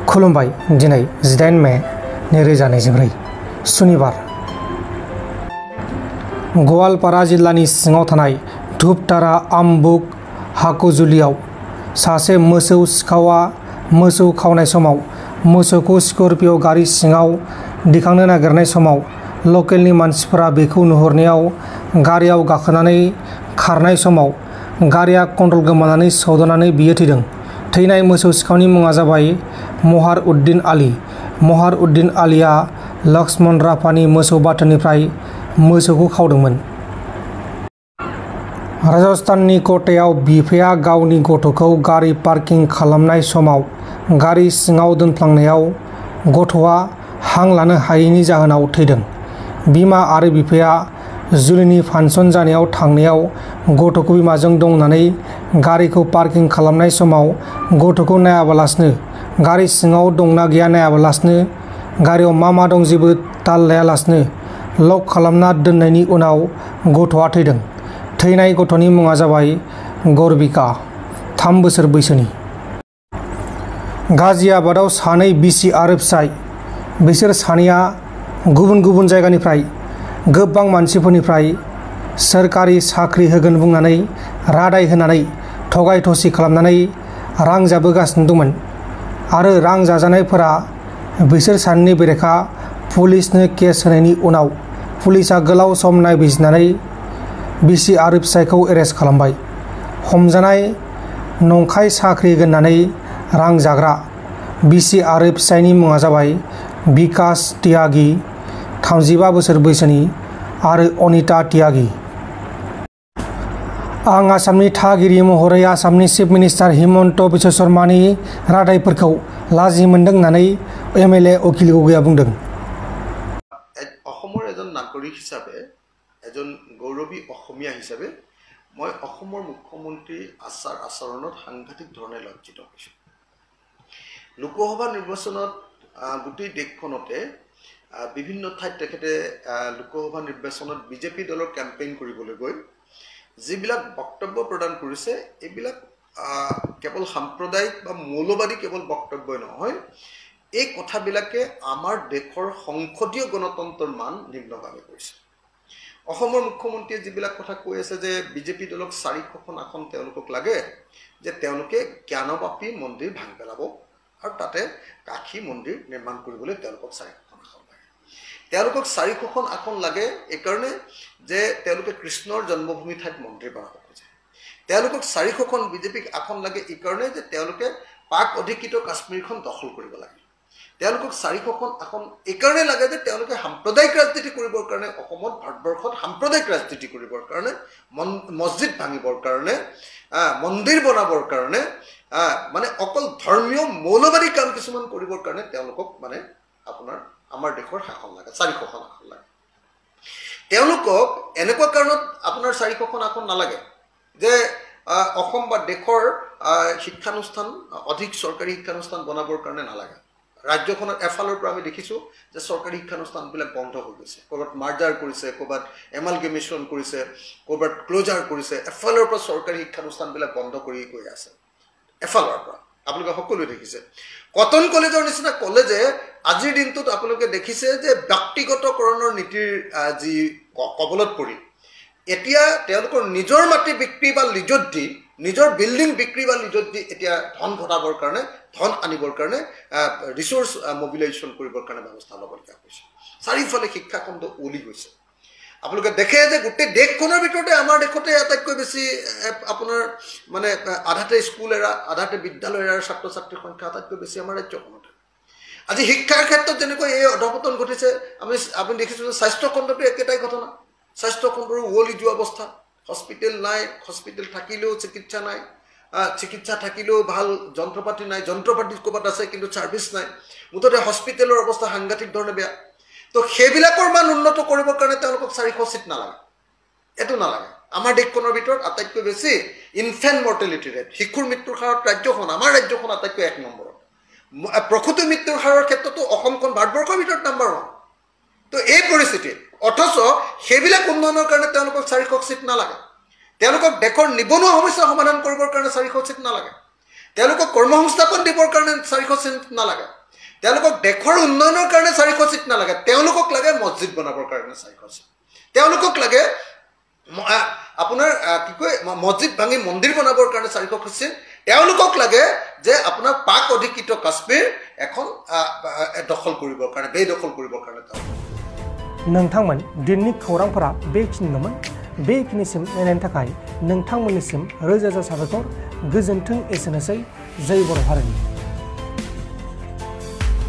खुलुमबाय दिनै 18 मे 2024 सुनिबार गवालपारा जिल्लानि सिङाव थानाय धुपतारा आम्बुक हाकुजुलियाव सासे मोसौ सिखावा मोसौ खावनाय समाव मोसौखौ स्कर्पिय' गारि सिङाव दिखांनो नागिरनाय समाव लकेलनि मानसिफोरा बेखौ नुहुरनायाव गारियाव गाखोनानै खारनाय समाव गारिया कन्ट्रल गोमानानै सौदावनानै बियो थैदों। थैनाय मोसौ सिखावनि मुङा जाबाय महार उद्दिन आली। महार उद्दिन आलीआ लक्ष्मण राभानि मोसौ बाथोननिफ्राय मोसौखौ खावदोंमोन। राजस्थाननि कोटायाव बिफाया गावनि गथ'खौ गारि पार्किं खालामनाय समाव गारि सिङाव दोनफ्लांनायाव गथ'आ हां लानो हायैनि जाहोनाव थैदों। बिमा आरो बिफाया जुलिनि फांसन जानायाव थांनायाव गथ'खौ बिमाजों दं होननानै गारिखौ पार्किं खालामनाय समाव गथ'खौ नायाबालासिनो गारि सिङाव दंना गैया नायाबालासिनो गारियाव मा दं जेबो ताल लायालासिनो लक खालामना दोननायनि उनाव गथ'आ थैदों। थैनाय गथ'नि मुङा जाबाय गर्बिका, 3 बोसोर बैसोनि। गाजियाबादाव सानै बिसि आरो फिसाय। बिसोर सानैया गुबुन गुबुन जायगानिफ्राय गोबां मानसिफोरनिफ्राय सोरखारि साख्रि होगोन बुंनानै रादाय होनानै थगाय थसि खालामनानै रां जाबोगासिनो दंमोन आरो रां जाजानायफोरा बिसोर सानैनि बेरेखा पुलिसनो केस होनायनि उनाव पुलिसआ गोलाव सम नायबिजिरनानै बिसि आरो फिसायखौ एरेस्ट खालामबाय। हमजानाय नंखाय साख्रि होगोन होननानै रां जाग्रा बिसि आरो फिसायनि मुङा जाबाय बिकास त्यागी, 35 बोसोर बैसोनि आरो अनिता त्यागी। आं आसामनि थागिरि महरै आसामनि चिफ मिनिस्टार हिमन्त बिश्व शर्मानि रादायफोरखौ लाजि मोनदों होननानै एमएलए अखिल गगৈया बुंदों। অসমৰ এজন নাগৰিক হিচাপে এজন গৌৰৱী অসমীয়া হিচাপে মই অসমৰ মুখ্যমন্ত্ৰী আচাৰ আচৰণত সাংঘাতিক ধৰণে লজ্জিত হৈছোঁ। লোকসভা নিৰ্বাচনত গোটেই দেশখনতে বিভিন্ন ঠাইত তেখেতে লোকসভা নিৰ্বাচনত বিজেপি দলৰ কেম্পেইন কৰিবলৈ গৈ যিবিলাক বক্তব্য প্ৰদান কৰিছে এইবিলাক কেৱল সাম্প্ৰদায়িক বা মৌলবাদী কেৱল বক্তব্যই নহয়, এই কথাবিলাকে আমাৰ দেশৰ সংসদীয় গণতন্ত্ৰৰ মান নিম্নগামী কৰিছে। অসমৰ মুখ্যমন্ত্ৰীয়ে যিবিলাক কথা কৈ আছে যে বিজেপি দলক 400খন আসন তেওঁলোকক লাগে, যে তেওঁলোকে জ্ঞানবাপী মন্দিৰ ভাঙি পেলাব আৰু তাতে কাশী মন্দিৰ নিৰ্মাণ কৰিবলৈ তেওঁলোকক 400খন আসন লাগে। তেওঁলোকক 400খন আসন লাগে এইকাৰণে যে তেওঁলোকে কৃষ্ণৰ জন্মভূমি ঠাইত মন্দিৰ বনাব খোজে। তেওঁলোকক 400খন বিজেপিক আসন লাগে এইকাৰণে যে তেওঁলোকে পাক অধিকৃত কাশ্মীৰখন দখল কৰিব লাগে। তেওঁলোকক 400খন আসন এইকাৰণে লাগে যে তেওঁলোকে সাম্প্ৰদায়িক ৰাজনীতি কৰিবৰ কাৰণে অসমত ভাৰতবৰ্ষত সাম্প্ৰদায়িক ৰাজনীতি কৰিবৰ কাৰণে মছজিদ ভাঙিবৰ কাৰণে মন্দিৰ বনাবৰ কাৰণে মানে অকল ধৰ্মীয় মৌলবাদী কাম কিছুমান কৰিবৰ কাৰণে তেওঁলোকক মানে আপোনাৰ আমাৰ দেশৰ শাসন লাগে, 400খন আসন লাগে। তেওঁলোকক এনেকুৱা কাৰণত আপোনাৰ 400খন আসন নালাগে যে অসম বা দেশৰ শিক্ষানুষ্ঠান অধিক চৰকাৰী শিক্ষানুষ্ঠান বনাবৰ কাৰণে নালাগে। ৰাজ্যখনত এফালৰ পৰা আমি দেখিছোঁ যে চৰকাৰী শিক্ষানুষ্ঠানবিলাক বন্ধ হৈ গৈছে, ক'ৰবাত মাৰ্জাৰ কৰিছে, ক'ৰবাত এমালগেমেশ্যন কৰিছে, ক'ৰবাত ক্ল'জাৰ কৰিছে। এফালৰ পৰা চৰকাৰী শিক্ষানুষ্ঠানবিলাক বন্ধ কৰি গৈ আছে। এফালৰ পৰা আপোনালোকে সকলোৱে দেখিছে কটন কলেজৰ নিচিনা কলেজে আজিৰ দিনটোত আপোনালোকে দেখিছে যে ব্যক্তিগতকৰণৰ নীতিৰ যি কবলত পৰি এতিয়া তেওঁলোকৰ নিজৰ মাটি বিক্ৰী বা লিজত দি, নিজৰ বিল্ডিং বিক্ৰী বা লিজত দি এতিয়া ধন ঘটাবৰ কাৰণে, ধন আনিবৰ কাৰণে ৰিচোৰ্চ মবিলাইজেশ্যন কৰিবৰ কাৰণে ব্যৱস্থা ল'বলগীয়া হৈছে। চাৰিওফালে শিক্ষাখণ্ড উলি গৈছে। আপোনালোকে দেখে যে গোটেই দেশখনৰ ভিতৰতে আমাৰ দেশতে আটাইতকৈ বেছি আপোনাৰ মানে আধাতে স্কুল এৰা, আধাতে বিদ্যালয় এৰাৰ ছাত্ৰ ছাত্ৰীৰ সংখ্যা আটাইতকৈ বেছি আমাৰ ৰাজ্যখনতে। আজি শিক্ষাৰ ক্ষেত্ৰত যেনেকৈ এই অধপতন ঘটিছে আপুনি দেখিছোঁ যে স্বাস্থ্যখণ্ডতো একেটাই ঘটনা। স্বাস্থ্যখণ্ডৰো উৱলি যোৱা অৱস্থা। হস্পিটেল নাই, হস্পিটেল থাকিলেও চিকিৎসা নাই, চিকিৎসা থাকিলেও ভাল যন্ত্ৰপাতি নাই, যন্ত্ৰপাতি ক'ৰবাত আছে কিন্তু ছাৰ্ভিচ নাই। মুঠতে হস্পিটেলৰ অৱস্থা সাংঘাতিক ধৰণে বেয়া। তো সেইবিলাকৰ মান উন্নত কৰিবৰ কাৰণে তেওঁলোকক 400 চিট নালাগে, এইটো নালাগে। আমাৰ দেশখনৰ ভিতৰত আটাইতকৈ বেছি ইনফেণ্ট মৰ্টেলিটি ৰেট, শিশুৰ মৃত্যুৰ হাৰত ৰাজ্যখন, আমাৰ ৰাজ্যখন আটাইতকৈ 1 নম্বৰত। প্ৰসূতি মৃত্যুৰ হাৰৰ ক্ষেত্ৰতো অসমখন ভাৰতবৰ্ষৰ ভিতৰত নম্বৰ 1। তো এই পৰিস্থিতিত অথচ সেইবিলাক উন্নয়নৰ কাৰণে তেওঁলোকক 400 চিট নালাগে। তেওঁলোকক দেশৰ নিবনুৱা সমস্যা সমাধান কৰিবৰ কাৰণে 400 চিট নালাগে। তেওঁলোকক কৰ্মসংস্থাপন দিবৰ কাৰণে 400 চিট নালাগে, তেওঁলোকক দেশৰ উন্নয়নৰ কাৰণে 400 চিট নালাগে, তেওঁলোকক লাগে মছজিদ বনাবৰ কাৰণে 400 চিট, তেওঁলোকক লাগে আপোনাৰ কি কয় মছজিদ ভাঙি মন্দিৰ বনাবৰ কাৰণে 400 চিট, তেওঁলোকক লাগে যে আপোনাৰ পাক অধিকৃত কাশ্মীৰ এখন দখল কৰিবৰ কাৰণে বেদখল কৰিবৰ কাৰণে। नोंथांमोन दिननि खौरांफोरा बेखिनिल'मोन। बेखिनिसिम नायनायनि थाखाय नोंथांमोननिसिम रोजा रोजा साबायखर। गोजोन्थों। एसेनोसै। जय बर' हारिनि।